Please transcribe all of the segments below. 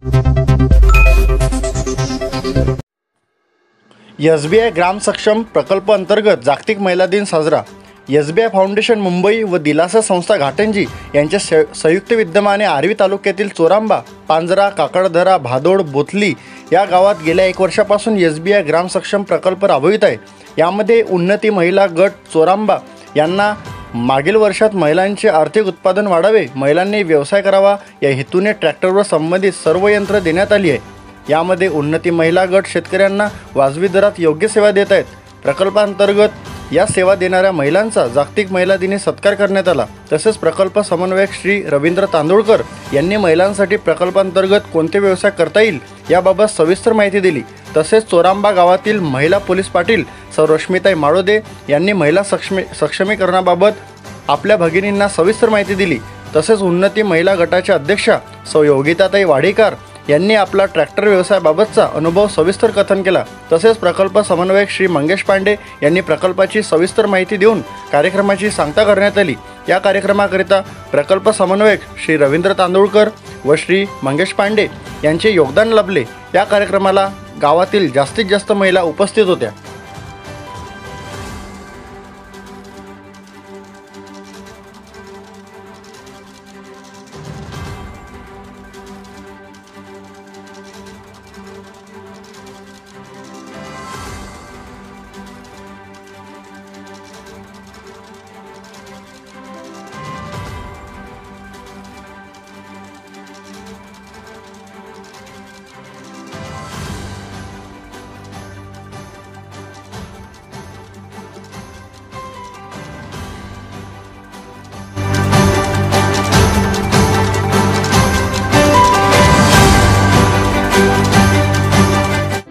SBI ग्राम सक्षम प्रकल्प अंतर्गत जागतिक महिला दिन साजरा। SBI फाउंडेशन मुंबई व दिलासा संस्था घाटंजी यांच्या संयुक्त विद्यमाने आर्वी तालुक्यातील चोरांबा, पांजरा, काकडधरा, भादोड, बोथली या गावात गेल्या 1 वर्षापासून SBI ग्राम सक्षम प्रकल्प राबवित आहे। यामध्ये उन्नती महिला गट चोरांबा यांना मागील वर्षात महिलांचे आर्थिक उत्पादन वाढावे, महिलांनी व्यवसाय करावा या हेतूने ट्रॅक्टरवर संबंधित सर्व यंत्र देण्यात आली आहे। यामध्ये उन्नती महिला गट शेतकऱ्यांना वाजवी दरात योग्य सेवा देत आहेत। प्रकल्पांतर्गत या सेवा देणाऱ्या महिलांचा जागतिक महिला दिनी सत्कार करण्यात आला। तसेच प्रकल्प समन्वयक श्री रवींद्र तांदुळकर यांनी महिलांसाठी प्रकल्पांतर्गत कोणते व्यवसाय करता येईल याबाबत सविस्तर माहिती दिली। तसेच चोरांबा गावातील महिला पोलीस पाटील सौ रश्मिताई माळोदे यांनी महिला सक्षमीकरणाबाबत आपल्या भगिनींना सविस्तर माहिती दिली। तसेच उन्नती महिला गटाच्या अध्यक्षा सौ योगिताताई वाडेकर यांनी आपला ट्रॅक्टर व्यवसायाबाबतचा अनुभव सविस्तर कथन केला। तसेच प्रकल्प समन्वयक श्री मंगेश पांडे यांनी प्रकल्पाची सविस्तर माहिती देऊन कार्यक्रमाची सांगता करण्यात आली। या कार्यक्रमाकरिता प्रकल्प समन्वयक श्री रवींद्र तांदुळकर व श्री मंगेश पांडे यांचे योगदान लाभले। या कार्यक्रमाला गावातील जास्तीत जास्त महिला उपस्थित होत्या।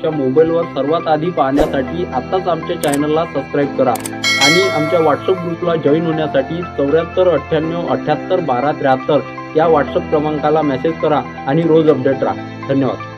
मोबाईलवर सर्वात आधी पाहण्यासाठी आताच आमच्या चॅनलला सबस्क्राइब करा आणि आमच्या व्हॉट्सअप ग्रुपला जॉईन होण्यासाठी 74 98 78 12 73 या व्हॉट्सअप क्रमांकाला मेसेज करा आणि रोज अपडेट राहा। धन्यवाद।